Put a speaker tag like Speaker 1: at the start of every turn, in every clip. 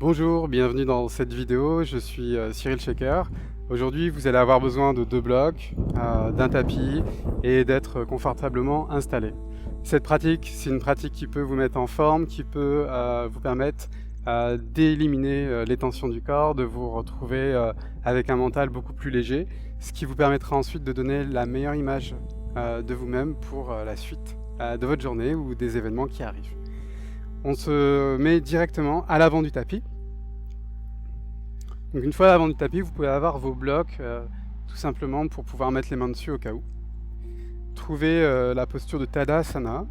Speaker 1: Bonjour, bienvenue dans cette vidéo, je suis Cyril Shaker. Aujourd'hui vous allez avoir besoin de 2 blocs, d'un tapis et d'être confortablement installé. Cette pratique, c'est une pratique qui peut vous mettre en forme, qui peut vous permettre d'éliminer les tensions du corps, de vous retrouver avec un mental beaucoup plus léger, ce qui vous permettra ensuite de donner la meilleure image de vous-même pour la suite de votre journée ou des événements qui arrivent. On se met directement à l'avant du tapis. Donc une fois à l'avant du tapis, vous pouvez avoir vos blocs tout simplement pour pouvoir mettre les mains dessus au cas où. Trouvez la posture de Tadasana.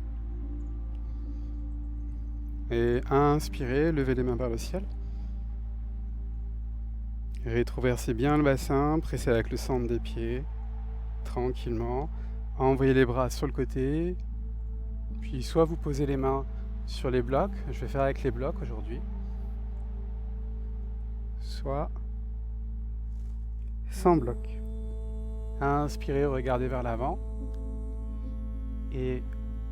Speaker 1: Et inspirez, levez les mains vers le ciel. Rétroversez bien le bassin, pressez avec le centre des pieds, tranquillement. Envoyez les bras sur le côté. Puis soit vous posez les mains sur les blocs, je vais faire avec les blocs aujourd'hui, soit sans bloc. Inspirez, regardez vers l'avant et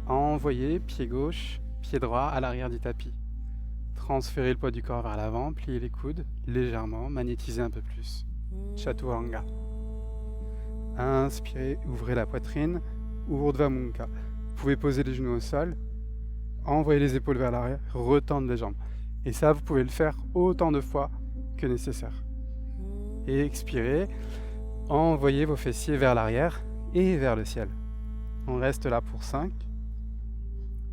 Speaker 1: envoyez pied gauche, pied droit à l'arrière du tapis. Transférez le poids du corps vers l'avant, pliez les coudes légèrement, magnétisez un peu plus. Chaturanga. Inspirez, ouvrez la poitrine, Urdhva Mukha. Vous pouvez poser les genoux au sol, envoyez les épaules vers l'arrière, retendre les jambes. Et ça, vous pouvez le faire autant de fois que nécessaire. Et expirez, envoyez vos fessiers vers l'arrière et vers le ciel. On reste là pour 5.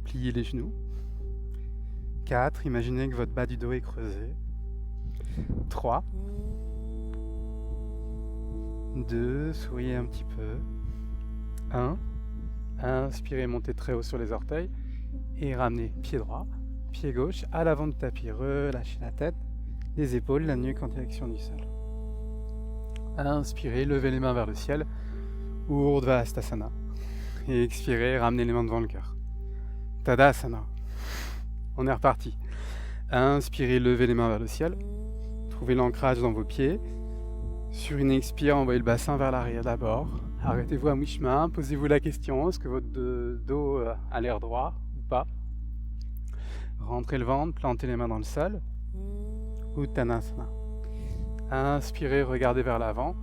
Speaker 1: Pliez les genoux. 4. Imaginez que votre bas du dos est creusé. 3. 2. Souriez un petit peu. 1. Inspirez, montez très haut sur les orteils. Et ramenez pied droit, pied gauche à l'avant du tapis. Relâchez la tête, les épaules, la nuque en direction du sol. Inspirez, levez les mains vers le ciel. Urdhva Hastasana. Et expirez, ramenez les mains devant le cœur. Tadasana. On est reparti. Inspirez, levez les mains vers le ciel. Trouvez l'ancrage dans vos pieds. Sur une expire, envoyez le bassin vers l'arrière d'abord. Arrêtez-vous à mi-chemin, posez-vous la question, est-ce que votre dos a l'air droit ou pas? Rentrez le ventre, plantez les mains dans le sol. Uttanasana. Inspirez, regardez vers l'avant.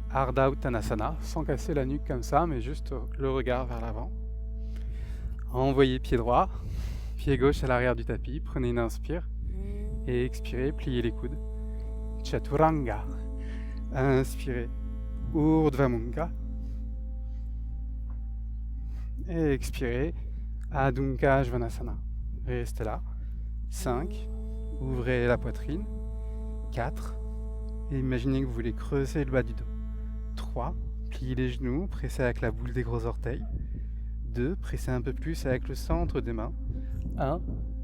Speaker 1: Ardha Uttanasana, sans casser la nuque comme ça, mais juste le regard vers l'avant. Envoyez pied droit, pied gauche à l'arrière du tapis, prenez une inspire. Et expirez, pliez les coudes. Chaturanga. Inspirez, Urdhva Mukha. Et expirez, Adho Mukha Svanasana. Restez là. 5. Ouvrez la poitrine. 4. Et imaginez que vous voulez creuser le bas du dos. 3. Pliez les genoux, pressez avec la boule des gros orteils. 2. Pressez un peu plus avec le centre des mains. 1.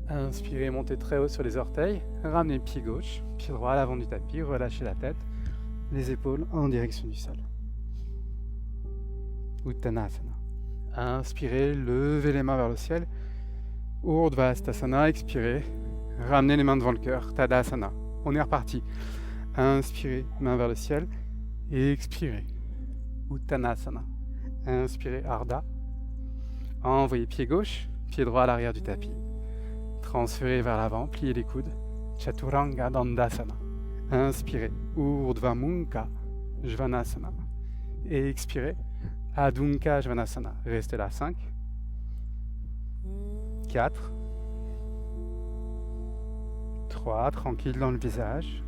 Speaker 1: Inspirez, montez très haut sur les orteils. Ramenez pied gauche, pied droit à l'avant du tapis. Relâchez la tête, les épaules en direction du sol. Uttanasana. Inspirez, levez les mains vers le ciel. Urdhva Hastasana, expirez. Ramenez les mains devant le cœur. Tadasana. On est reparti. Inspirez, main vers le ciel. Et expirez. Uttanasana. Inspirez, Ardha. Envoyez pied gauche, pied droit à l'arrière du tapis. Transférez vers l'avant, pliez les coudes. Chaturanga Dandasana. Inspirez, Urdhva Mukha Svanasana. Et expirez, Adho Mukha Svanasana. Restez là. 5. 4. 3. Tranquille dans le visage.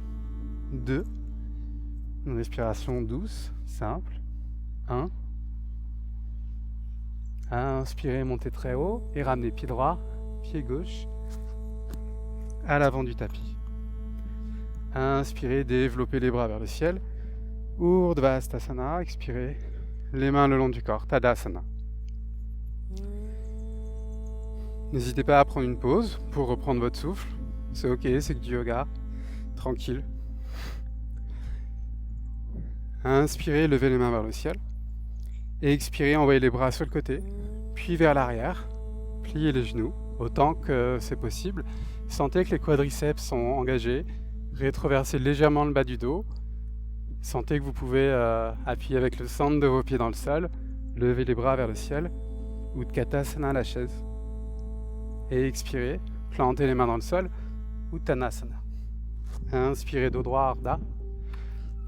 Speaker 1: 2. Une respiration douce, simple. 1. Inspirez, montez très haut et ramenez pied droit, pied gauche à l'avant du tapis. Inspirez, développez les bras vers le ciel. Urdhva Hastasana, expirez, les mains le long du corps, Tadasana. N'hésitez pas à prendre une pause pour reprendre votre souffle. C'est ok, c'est que du yoga. Tranquille. Inspirez, levez les mains vers le ciel. Et expirez, envoyez les bras sur le côté, puis vers l'arrière. Pliez les genoux, autant que c'est possible. Sentez que les quadriceps sont engagés. Rétroversez légèrement le bas du dos. Sentez que vous pouvez appuyer avec le centre de vos pieds dans le sol. Levez les bras vers le ciel. Utkatasana, la chaise. Et expirez, plantez les mains dans le sol. Uttanasana. Inspirez dos droit, Ardha.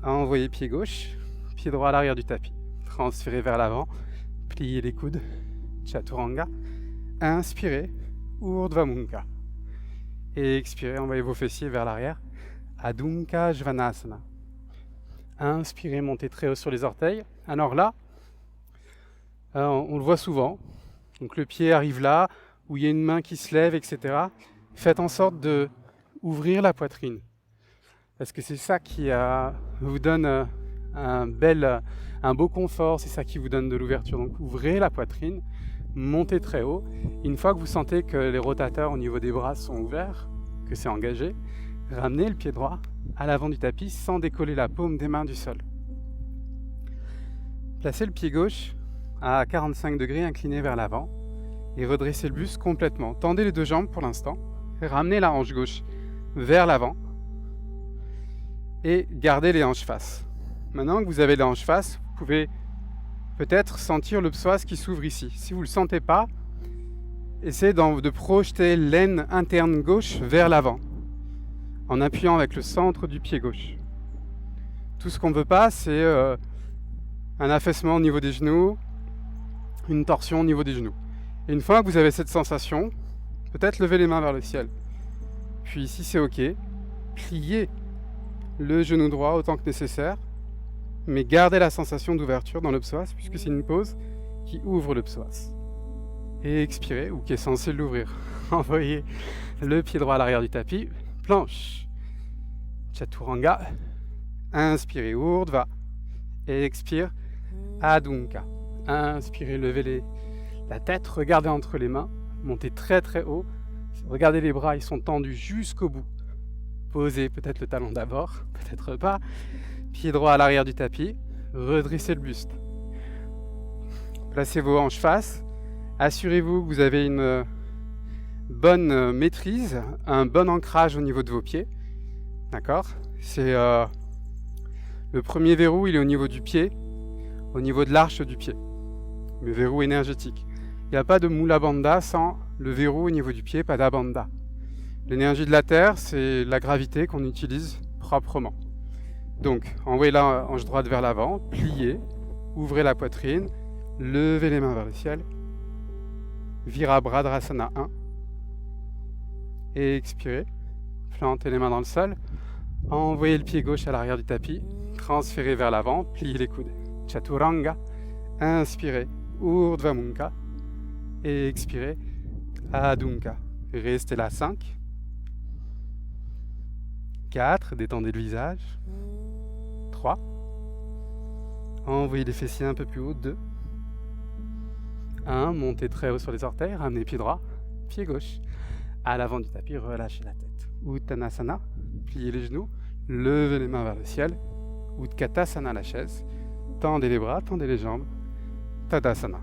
Speaker 1: Envoyez pied gauche, pied droit à l'arrière du tapis. Transférez vers l'avant, pliez les coudes, Chaturanga. Inspirez, Urdhva Mukha. Et expirez, envoyez vos fessiers vers l'arrière, Adho Mukha Svanasana. Inspirez, montez très haut sur les orteils. Alors là, on le voit souvent. Donc le pied arrive là, où il y a une main qui se lève, etc. Faites en sorte de ouvrir la poitrine. Parce que c'est ça qui vous donne un beau confort, c'est ça qui vous donne de l'ouverture. Donc ouvrez la poitrine, montez très haut. Une fois que vous sentez que les rotateurs au niveau des bras sont ouverts, que c'est engagé, ramenez le pied droit à l'avant du tapis sans décoller la paume des mains du sol. Placez le pied gauche à 45 degrés incliné vers l'avant et redressez le buste complètement. Tendez les deux jambes pour l'instant, ramenez la hanche gauche vers l'avant et gardez les hanches face. Maintenant que vous avez les hanches face, vous pouvez peut-être sentir le psoas qui s'ouvre ici. Si vous ne le sentez pas, essayez de projeter l'aine interne gauche vers l'avant en appuyant avec le centre du pied gauche. Tout ce qu'on ne veut pas, c'est un affaissement au niveau des genoux, une torsion au niveau des genoux. Et une fois que vous avez cette sensation, peut-être lever les mains vers le ciel. Puis si c'est ok, pliez le genou droit autant que nécessaire, mais gardez la sensation d'ouverture dans le psoas, puisque c'est une pose qui ouvre le psoas. Et expirez, ou qui est censé l'ouvrir. Envoyez le pied droit à l'arrière du tapis, planche, Chaturanga, inspirez, Urdhva, et expire, Adho Mukha. Inspirez, levez la tête, regardez entre les mains, montez très très haut, regardez les bras, ils sont tendus jusqu'au bout. Posez peut-être le talon d'abord, peut-être pas. Pied droit à l'arrière du tapis, redressez le buste. Placez vos hanches face, assurez-vous que vous avez une bonne maîtrise, un bon ancrage au niveau de vos pieds. D'accord ? C'est le premier verrou, il est au niveau du pied, au niveau de l'arche du pied. Le verrou énergétique. Il n'y a pas de Mula Bandha sans le verrou au niveau du pied, pas d'Abandha. L'énergie de la Terre, c'est la gravité qu'on utilise proprement. Donc, envoyez la hanche droite vers l'avant, pliez, ouvrez la poitrine, levez les mains vers le ciel. Virabhadrasana 1. Et expirez. Plantez les mains dans le sol. Envoyez le pied gauche à l'arrière du tapis. Transférez vers l'avant, pliez les coudes. Chaturanga. Inspirez. Urdhva Mukha. Et expirez. Adho Mukha. Restez là 5. 4. Détendez le visage. 3. Envoyez les fessiers un peu plus haut. 2. 1. Montez très haut sur les orteils. Ramenez pied droit, pied gauche. À l'avant du tapis, relâchez la tête. Uttanasana. Pliez les genoux. Levez les mains vers le ciel. Utkatasana, la chaise. Tendez les bras, tendez les jambes. Tadasana.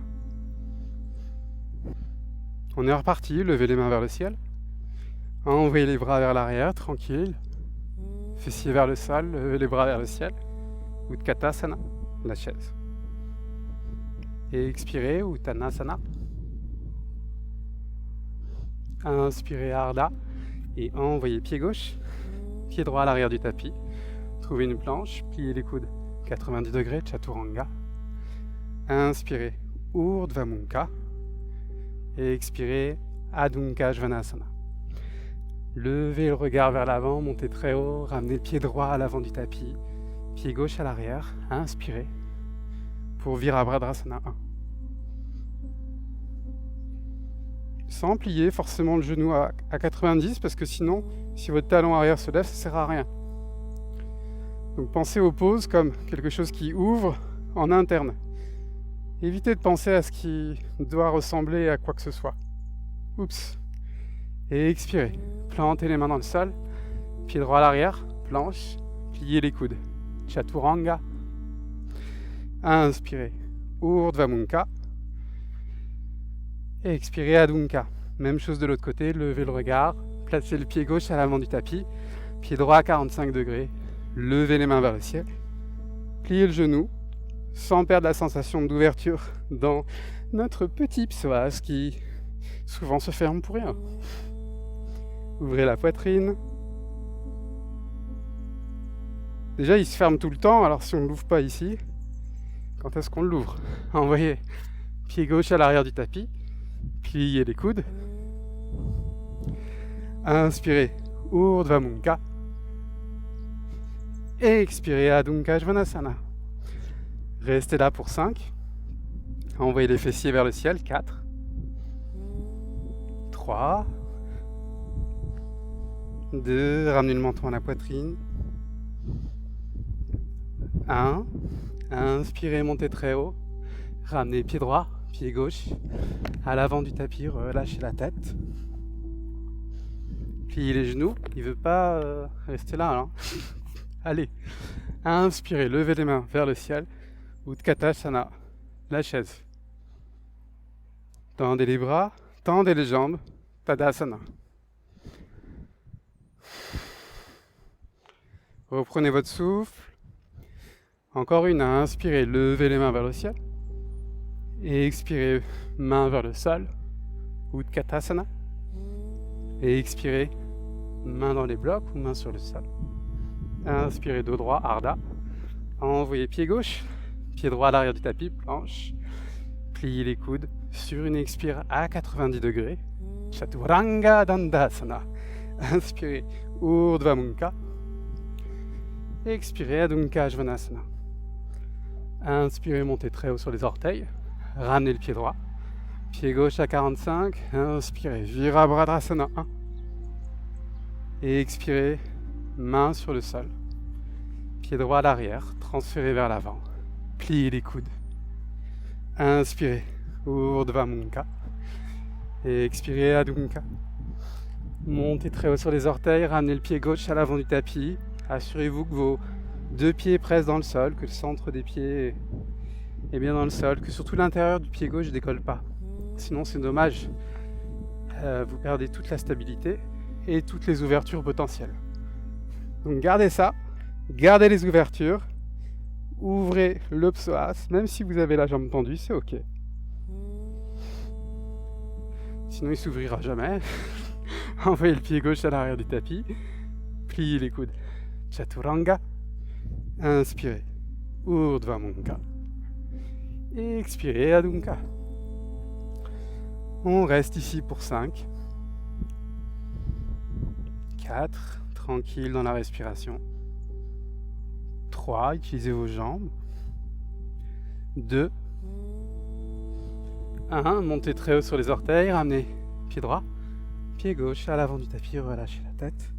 Speaker 1: On est reparti. Levez les mains vers le ciel. Envoyez les bras vers l'arrière, tranquille. Fessiers vers le sol, levez les bras vers le ciel. Utkatasana, la chaise. Et expirez, Uttanasana. Inspirez, Ardha. Et envoyez pied gauche, pied droit à l'arrière du tapis. Trouvez une planche, pliez les coudes 90 degrés, Chaturanga. Inspirez, Urdhva Mukha. Et expirez, Adho Mukha Svanasana. Levez le regard vers l'avant, montez très haut, ramenez le pied droit à l'avant du tapis, pied gauche à l'arrière, inspirez pour Virabhadrasana 1. Sans plier forcément le genou à 90 parce que sinon, si votre talon arrière se lève, ça ne sert à rien. Donc pensez aux poses comme quelque chose qui ouvre en interne. Évitez de penser à ce qui doit ressembler à quoi que ce soit. Oups. Et expirez. Plantez les mains dans le sol. Pied droit à l'arrière. Planche. Pliez les coudes. Chaturanga. Inspirez. Urdhva Mukha. Et expirez, Adho Mukha. Même chose de l'autre côté. Levez le regard. Placez le pied gauche à l'avant du tapis. Pied droit à 45 degrés. Levez les mains vers le ciel. Pliez le genou. Sans perdre la sensation d'ouverture dans notre petit psoas qui souvent se ferme pour rien. Ouvrez la poitrine. Déjà, il se ferme tout le temps, alors si on ne l'ouvre pas ici, quand est-ce qu'on l'ouvre? Envoyez pied gauche à l'arrière du tapis, pliez les coudes. Inspirez, Urdhva Mukha. Expirez, Adho Mukha Svanasana. Restez là pour 5. Envoyez les fessiers vers le ciel, 4. 3. 2. Ramenez le menton à la poitrine. 1. Inspirez, montez très haut. Ramenez pied droit, pied gauche à l'avant du tapis, relâchez la tête. Pliez les genoux, il ne veut pas rester là. Hein. Allez, inspirez, levez les mains vers le ciel. Utkatasana, la chaise. Tendez les bras, tendez les jambes, Tadasana. Reprenez votre souffle. Encore une, inspirez, levez les mains vers le ciel. Et expirez, main vers le sol, Utkatasana. Et expirez, main dans les blocs ou main sur le sol. Inspirez, dos droit, Ardha. Envoyez pied gauche, pied droit à l'arrière du tapis, planche. Pliez les coudes sur une expire à 90 degrés. Chaturanga Dandasana. Inspirez, Urdhva Mukha. Expirez, Adho Mukha Svanasana. Inspirez, montez très haut sur les orteils. Ramenez le pied droit. Pied gauche à 45. Inspirez, Virabhadrasana 1. Et expirez, main sur le sol. Pied droit à l'arrière, transférez vers l'avant. Pliez les coudes. Inspirez, Urdhva Mukha. Et expirez, Adho Mukha. Montez très haut sur les orteils, ramenez le pied gauche à l'avant du tapis. Assurez-vous que vos deux pieds pressent dans le sol, que le centre des pieds est bien dans le sol, que surtout l'intérieur du pied gauche ne décolle pas. Sinon c'est dommage, vous perdez toute la stabilité et toutes les ouvertures potentielles. Donc gardez ça, gardez les ouvertures, ouvrez le psoas, même si vous avez la jambe tendue, c'est ok. Sinon il s'ouvrira jamais. Envoyez le pied gauche à l'arrière du tapis, pliez les coudes. Chaturanga. Inspirez, Urdhva Mukha. Expirez, Adho Mukha. On reste ici pour 5. 4. Tranquille dans la respiration. 3. Utilisez vos jambes. 2. 1. Montez très haut sur les orteils. Ramenez pied droit, pied gauche à l'avant du tapis. Relâchez la tête.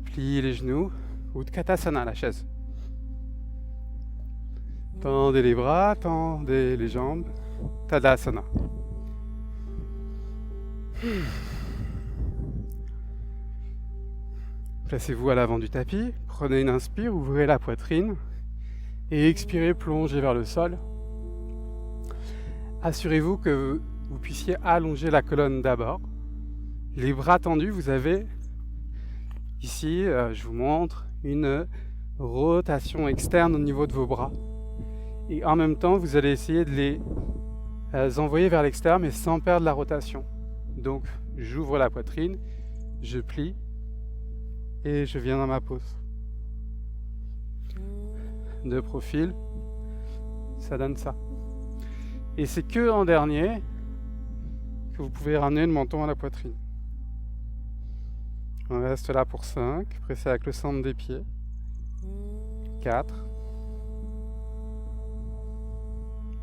Speaker 1: Pliez les genoux. Utkatasana, la chaise. Tendez les bras, tendez les jambes. Tadasana. Placez-vous à l'avant du tapis. Prenez une inspire, ouvrez la poitrine. Et expirez, plongez vers le sol. Assurez-vous que vous puissiez allonger la colonne d'abord. Les bras tendus, vous avez ici, je vous montre, une rotation externe au niveau de vos bras. Et en même temps, vous allez essayer de les envoyer vers l'extérieur, mais sans perdre la rotation. Donc, j'ouvre la poitrine, je plie, et je viens dans ma pose. De profil, ça donne ça. Et c'est que en dernier que vous pouvez ramener le menton à la poitrine. On reste là pour 5, pressez avec le centre des pieds. 4.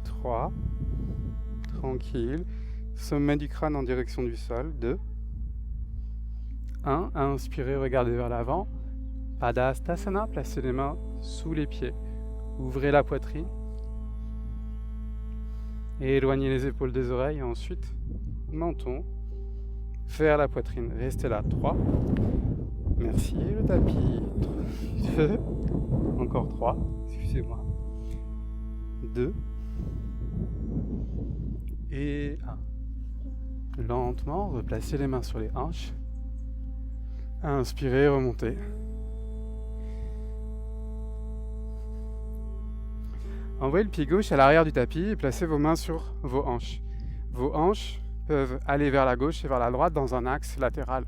Speaker 1: 3. Tranquille. Sommet du crâne en direction du sol. 2. 1. Inspirez, regardez vers l'avant. Padastasana, placez les mains sous les pieds. Ouvrez la poitrine. Et éloignez les épaules des oreilles. Et ensuite, menton vers la poitrine. Restez là. 3. Merci. Le tapis. 2. Encore 3. Excusez-moi. 2. Et 1. Lentement, replacez les mains sur les hanches. Inspirez, remontez. Envoyez le pied gauche à l'arrière du tapis et placez vos mains sur vos hanches. Vos hanches peuvent aller vers la gauche et vers la droite dans un axe latéral.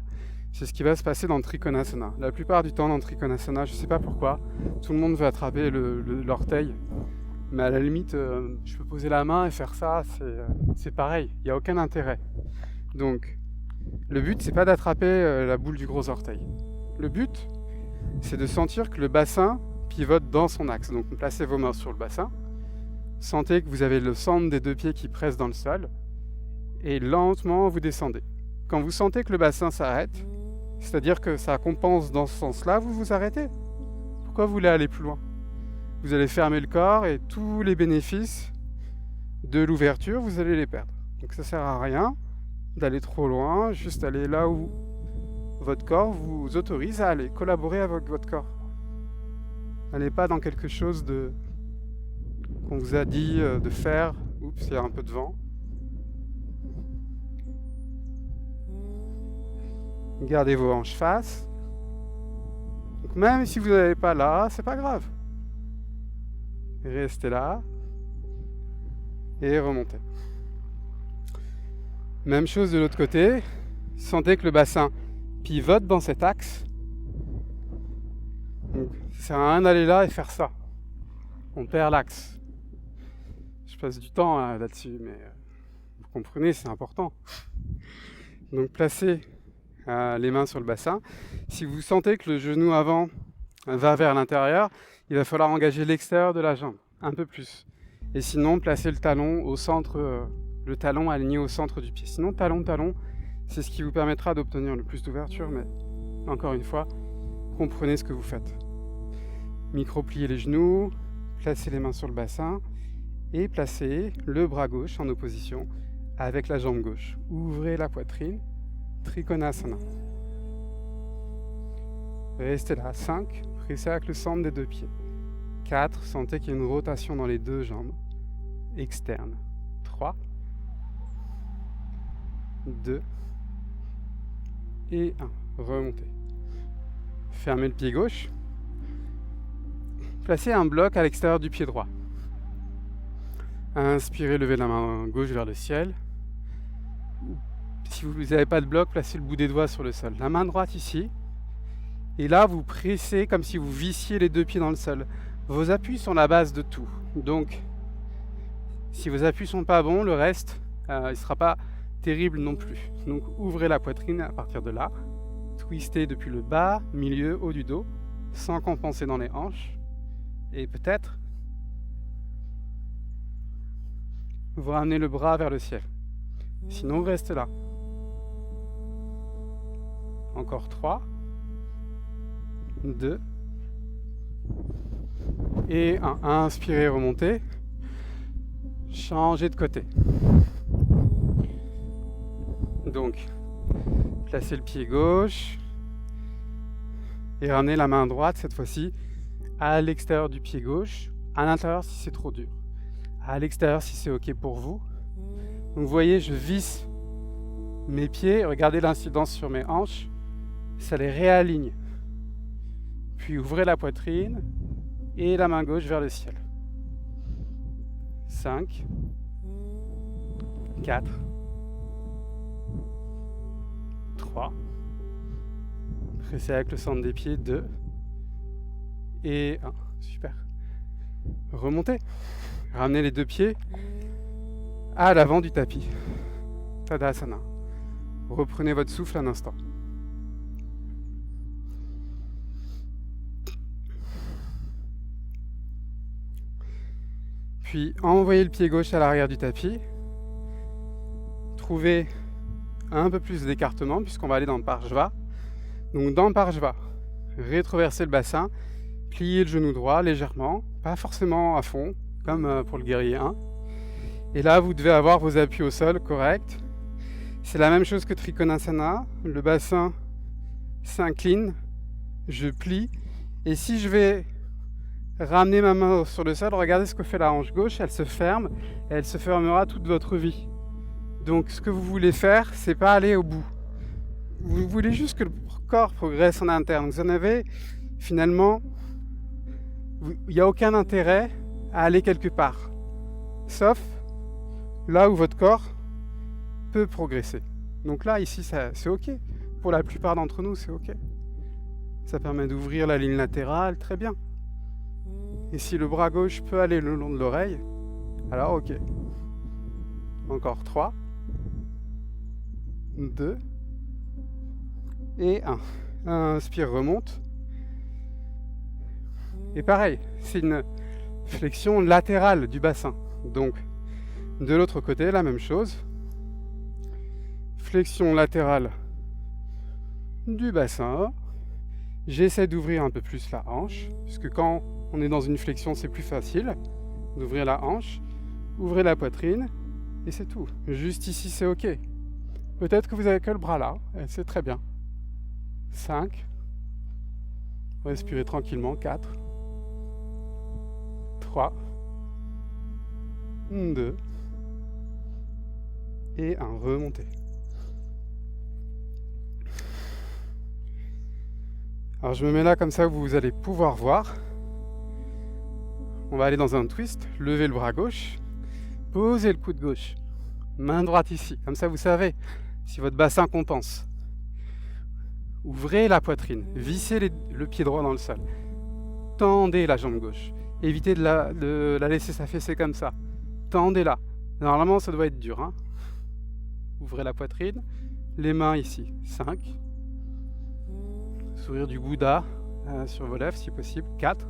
Speaker 1: C'est ce qui va se passer dans le Trikonasana. La plupart du temps dans le Trikonasana, je ne sais pas pourquoi, tout le monde veut attraper l'orteil. Mais à la limite, je peux poser la main et faire ça, c'est pareil, il n'y a aucun intérêt. Donc, le but, c'est pas d'attraper la boule du gros orteil. Le but, c'est de sentir que le bassin pivote dans son axe. Donc, placez vos mains sur le bassin, sentez que vous avez le centre des deux pieds qui presse dans le sol, et lentement, vous descendez. Quand vous sentez que le bassin s'arrête, c'est-à-dire que ça compense dans ce sens-là, vous vous arrêtez. Pourquoi vous voulez aller plus loin? Vous allez fermer le corps et tous les bénéfices de l'ouverture, vous allez les perdre. Donc ça sert à rien d'aller trop loin, juste aller là où votre corps vous autorise à aller, collaborer avec votre corps. N'allez pas dans quelque chose qu'on vous a dit de faire. Oups, il y a un peu de vent. Gardez vos hanches face. Donc même si vous n'allez pas là, c'est pas grave. Restez là et remontez. Même chose de l'autre côté. Sentez que le bassin pivote dans cet axe. Donc, ça sert à rien d'aller là et faire ça. On perd l'axe. Je passe du temps là-dessus, mais vous comprenez, c'est important. Donc placez les mains sur le bassin. Si vous sentez que le genou avant va vers l'intérieur, il va falloir engager l'extérieur de la jambe, un peu plus. Et sinon, placez le talon au centre, le talon aligné au centre du pied. Sinon, talon, c'est ce qui vous permettra d'obtenir le plus d'ouverture, mais encore une fois, comprenez ce que vous faites. Micro-pliez les genoux, placez les mains sur le bassin et placez le bras gauche en opposition avec la jambe gauche. Ouvrez la poitrine, Trikonasana. Restez là. 5, pressez avec le centre des deux pieds. 4, sentez qu'il y a une rotation dans les deux jambes externes. 3, 2 et 1. Remontez. Fermez le pied gauche. Placez un bloc à l'extérieur du pied droit. Inspirez, levez la main gauche vers le ciel. Si vous n'avez pas de bloc, placez le bout des doigts sur le sol. La main droite ici. Et là, vous pressez comme si vous vissiez les deux pieds dans le sol. Vos appuis sont la base de tout. Donc, si vos appuis ne sont pas bons, le reste, il ne sera pas terrible non plus. Donc, ouvrez la poitrine à partir de là. Twistez depuis le bas, milieu, haut du dos, sans compenser dans les hanches. Et peut-être, vous ramenez le bras vers le ciel. Sinon, vous restez là. Encore 3, 2 et 1. Inspirez, remontez. Changez de côté. Donc, placez le pied gauche et ramenez la main droite, cette fois-ci, à l'extérieur du pied gauche, à l'intérieur si c'est trop dur, à l'extérieur si c'est OK pour vous. Donc, vous voyez, je visse mes pieds, regardez l'incidence sur mes hanches, ça les réaligne. Puis ouvrez la poitrine et la main gauche vers le ciel. 5, 4, 3, pressez avec le centre des pieds, 2 et 1. Super. Remontez. Ramenez les deux pieds à l'avant du tapis. Tadasana. Reprenez votre souffle un instant. Puis envoyez le pied gauche à l'arrière du tapis. Trouvez un peu plus d'écartement puisqu'on va aller dans le Parshva. Donc dans le Parshva, rétroversez le bassin, pliez le genou droit légèrement, pas forcément à fond, comme pour le guerrier 1. Et là, vous devez avoir vos appuis au sol corrects. C'est la même chose que Trikonasana. Le bassin s'incline, je plie. Et si je vais ramener ma main sur le sol, regardez ce que fait la hanche gauche, elle se ferme et elle se fermera toute votre vie. Donc ce que vous voulez faire, c'est pas aller au bout. Vous voulez juste que le corps progresse en interne. Vous en avez finalement, il n'y a aucun intérêt à aller quelque part. Sauf là où votre corps peut progresser. Donc là, ici, c'est OK. pour la plupart d'entre nous, c'est ok. Ça permet d'ouvrir la ligne latérale, très bien. Et si le bras gauche peut aller le long de l'oreille, alors ok. Encore 3, 2 et 1. Inspire, remonte. Et pareil, c'est une flexion latérale du bassin. Donc, de l'autre côté, la même chose. Flexion latérale du bassin. J'essaie d'ouvrir un peu plus la hanche, puisque quand on est dans une flexion, c'est plus facile d'ouvrir la hanche. Ouvrez la poitrine, et c'est tout. Juste ici, c'est ok. Peut-être que vous avez que le bras là, et c'est très bien. 5. Respirez tranquillement. 4. 3. 2. Et 1. Remontez. Alors je me mets là comme ça, vous allez pouvoir voir. On va aller dans un twist. Levez le bras gauche. Posez le coude gauche. Main droite ici. Comme ça, vous savez si votre bassin compense. Ouvrez la poitrine. Vissez le pied droit dans le sol. Tendez la jambe gauche. Évitez de la laisser s'affaisser comme ça. Tendez-la. Normalement, ça doit être dur. Hein. Ouvrez la poitrine. Les mains ici. 5. Sourire du Bouddha sur vos lèvres si possible. 4.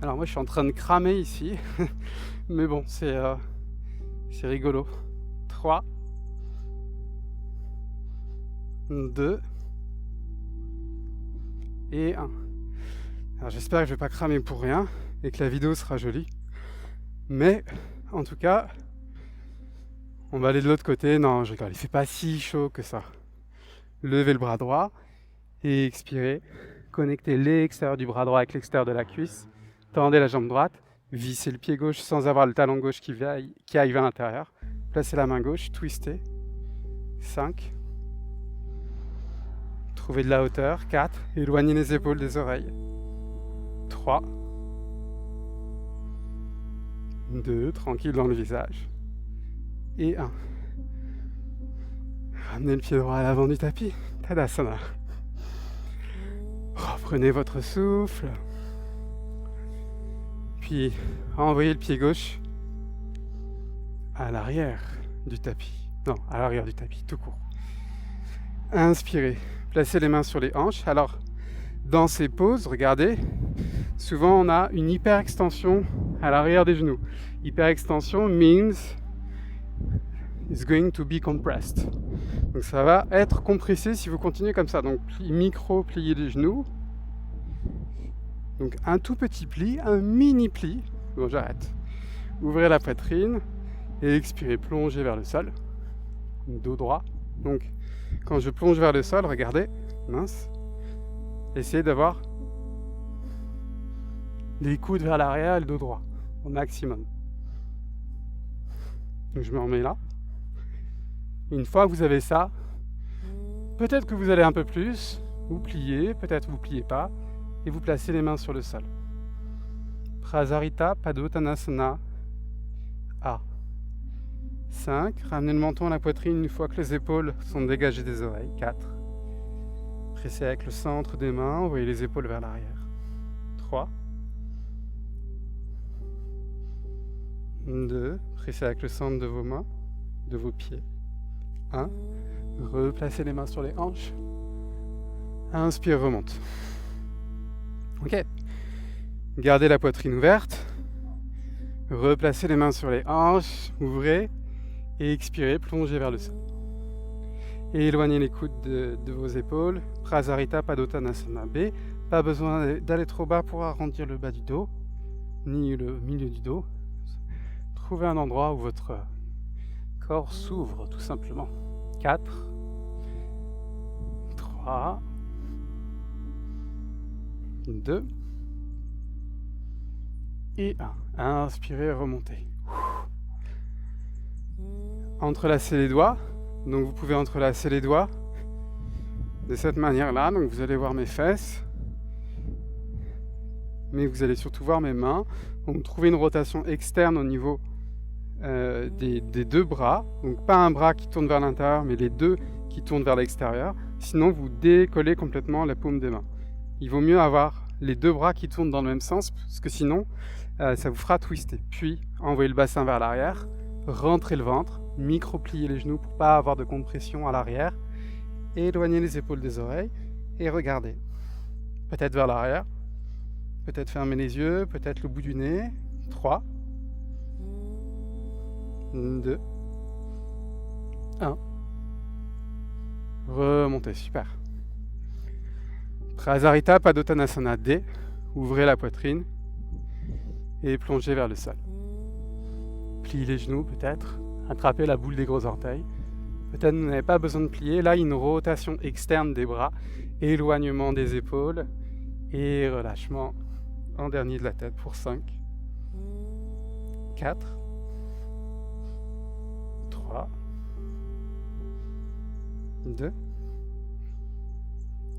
Speaker 1: Alors moi, je suis en train de cramer ici. Mais bon, c'est rigolo. 3. 2. Et 1. Alors j'espère que je ne vais pas cramer pour rien et que la vidéo sera jolie. Mais en tout cas, on va aller de l'autre côté. Non, je rigole, il ne fait pas si chaud que ça. Levez le bras droit et expirez. Connectez l'extérieur du bras droit avec l'extérieur de la cuisse. Tendez la jambe droite. Vissez le pied gauche sans avoir le talon gauche qui aille vers l'intérieur. Placez la main gauche, twistez. 5. Trouvez de la hauteur. 4. Éloignez les épaules des oreilles. 3. 2. Tranquille dans le visage. Et 1. Ramenez le pied droit à l'avant du tapis. Tadasana. Reprenez votre souffle. Puis envoyez le pied gauche à l'arrière du tapis. Non, à l'arrière du tapis, tout court. Inspirez. Placez les mains sur les hanches. Alors, dans ces poses, regardez, souvent on a une hyperextension à l'arrière des genoux. Hyperextension means it's going to be compressed. Donc ça va être compressé si vous continuez comme ça. Donc micro-pliez les genoux. Donc un tout petit pli, un mini pli. Bon, j'arrête. Ouvrez la poitrine et expirez, plongez vers le sol. Dos droit. Donc quand je plonge vers le sol, regardez, mince. Essayez d'avoir les coudes vers l'arrière et le dos droit au maximum. Donc je me remets là. Une fois que vous avez ça, peut-être que vous allez un peu plus, vous pliez, peut-être vous pliez pas, et vous placez les mains sur le sol. Prasarita Padottanasana A. 5. Ramenez le menton à la poitrine une fois que les épaules sont dégagées des oreilles. 4. Pressez avec le centre des mains, envoyez les épaules vers l'arrière. 3. 2. Pressez avec le centre de vos mains, de vos pieds. 1. Replacez les mains sur les hanches. Inspire, remonte. Ok. Gardez la poitrine ouverte. Replacez les mains sur les hanches. Ouvrez. Et expirez, plongez vers le sol. Et éloignez les coudes de vos épaules. Prasarita Padottanasana B. Pas besoin d'aller trop bas pour arrondir le bas du dos, ni le milieu du dos. Trouvez un endroit où votre corps s'ouvre, tout simplement. 4. 3. 2. Et 1. Inspirez, remontez. Entrelacez les doigts. Donc vous pouvez entrelacer les doigts de cette manière-là. Donc vous allez voir mes fesses. Mais vous allez surtout voir mes mains. Donc trouvez une rotation externe au niveau des deux bras. Donc pas un bras qui tourne vers l'intérieur, mais les deux qui tournent vers l'extérieur. Sinon, vous décollez complètement la paume des mains. Il vaut mieux avoir les deux bras qui tournent dans le même sens, parce que sinon, ça vous fera twister. Puis, envoyez le bassin vers l'arrière, rentrez le ventre, micro-pliez les genoux pour ne pas avoir de compression à l'arrière, éloignez les épaules des oreilles et regardez. Peut-être vers l'arrière, peut-être fermer les yeux, peut-être le bout du nez. 3, 2, 1. Remontez, super. Prasarita Padottanasana D. Ouvrez la poitrine et plongez vers le sol. Pliez les genoux peut-être, attrapez la boule des gros orteils. Peut-être vous n'avez pas besoin de plier. Là, une rotation externe des bras, éloignement des épaules et relâchement en dernier de la tête pour 5, 4, 3, 2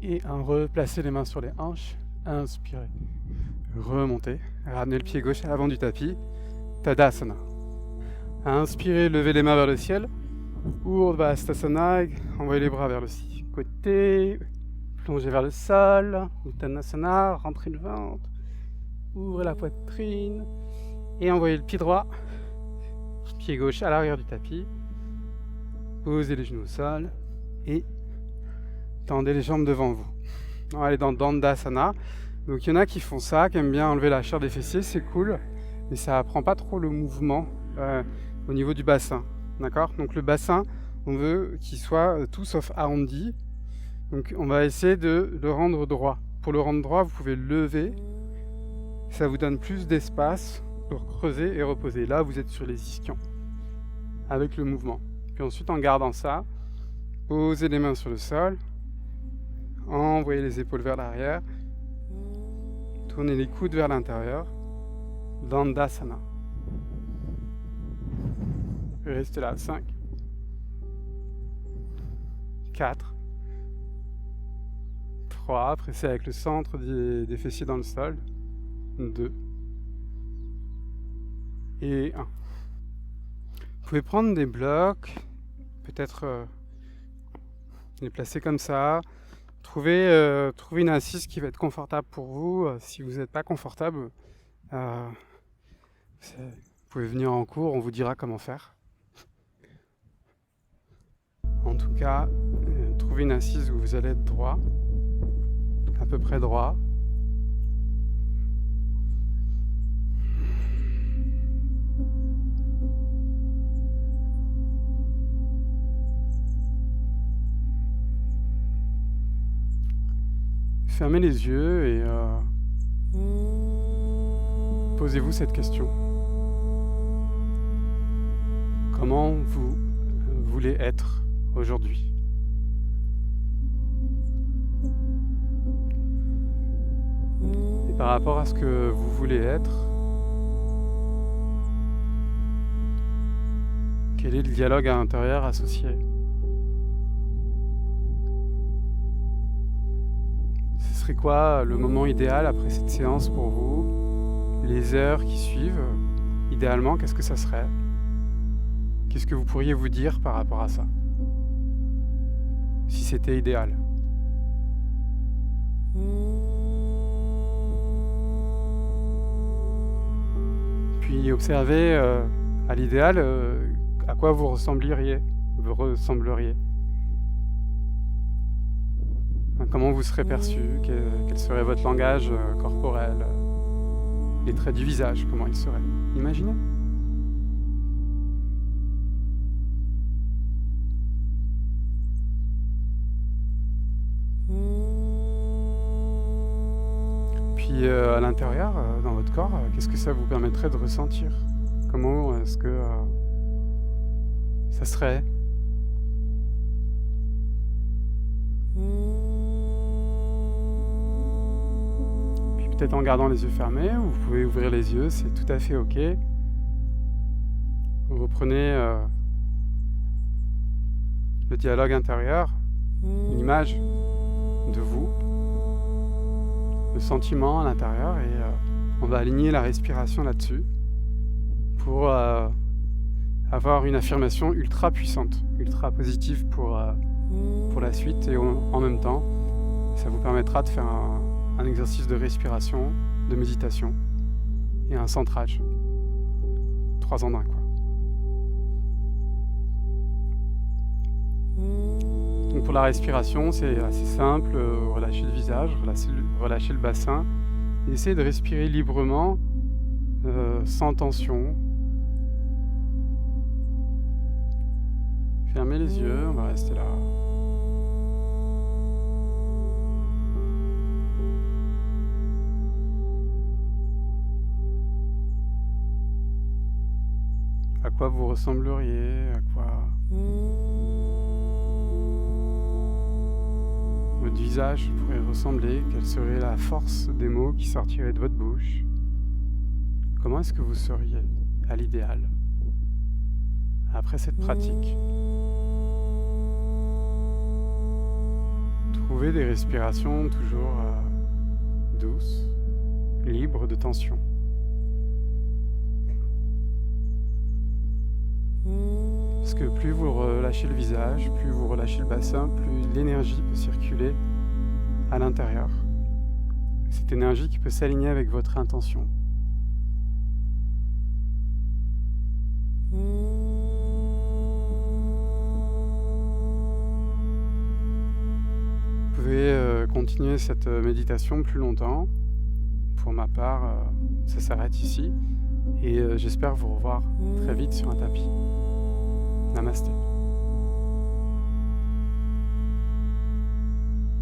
Speaker 1: et 1. Replacez les mains sur les hanches, inspirez, remontez, ramenez le pied gauche à l'avant du tapis, Tadasana. Inspirez, levez les mains vers le ciel, Urdhva Hastasana, envoyez les bras vers le côté, plongez vers le sol, Uttanasana, rentrez le ventre, ouvrez la poitrine et envoyez le pied droit, pied gauche à l'arrière du tapis, posez les genoux au sol et tendez les jambes devant vous. On va aller dans Dandasana. Donc il y en a qui font ça, qui aiment bien enlever la chair des fessiers, c'est cool, mais ça prend pas trop le mouvement au niveau du bassin. D'accord ? Donc le bassin, on veut qu'il soit tout sauf arrondi. Donc on va essayer de le rendre droit. Pour le rendre droit, vous pouvez lever. Ça vous donne plus d'espace pour creuser et reposer. Là, vous êtes sur les ischions avec le mouvement. Puis ensuite, en gardant ça, posez les mains sur le sol. Envoyez les épaules vers l'arrière. Tournez les coudes vers l'intérieur. Dandasana. Restez là. 5, 4, 3. Pressez avec le centre des fessiers dans le sol. 2 et 1. Vous pouvez prendre des blocs, peut-être les placer comme ça. Trouvez une assise qui va être confortable pour vous. Si vous n'êtes pas confortable, vous pouvez venir en cours, on vous dira comment faire. En tout cas, trouvez une assise où vous allez être droit, à peu près droit. Fermez les yeux et posez-vous cette question. Comment vous voulez être aujourd'hui ? Et par rapport à ce que vous voulez être, quel est le dialogue à l'intérieur associé ? Ce serait quoi le moment idéal après cette séance pour vous? Les heures qui suivent, idéalement, qu'est-ce que ça serait? Qu'est-ce que vous pourriez vous dire par rapport à ça? Si c'était idéal. Puis observez à l'idéal à quoi vous ressembleriez. Comment vous serez perçu, quel serait votre langage corporel, les traits du visage, comment ils seraient. Imaginez. Puis à l'intérieur, dans votre corps, qu'est-ce que ça vous permettrait de ressentir? Comment est-ce que ça serait? Puis peut-être en gardant les yeux fermés, ou vous pouvez ouvrir les yeux, c'est tout à fait ok. Vous reprenez le dialogue intérieur, l'image de vous, le sentiment à l'intérieur, et on va aligner la respiration là-dessus pour avoir une affirmation ultra puissante, ultra positive pour pour la suite et en même temps, ça vous permettra de faire un exercice de respiration, de méditation et un centrage. 3 en 1 quoi. Donc pour la respiration, c'est assez simple, relâchez le visage, relâchez le bassin, et essayez de respirer librement, sans tension. Fermez les yeux, on va rester là. À quoi vous ressembleriez, à quoi votre visage pourrait ressembler, quelle serait la force des mots qui sortiraient de votre bouche. Comment est-ce que vous seriez à l'idéal après cette pratique? Trouvez des respirations toujours douces, libres de tension. Parce que plus vous relâchez le visage, plus vous relâchez le bassin, plus l'énergie peut circuler à l'intérieur. Cette énergie qui peut s'aligner avec votre intention. Vous pouvez continuer cette méditation plus longtemps. Pour ma part, ça s'arrête ici. Et j'espère vous revoir très vite sur un tapis. Namasté.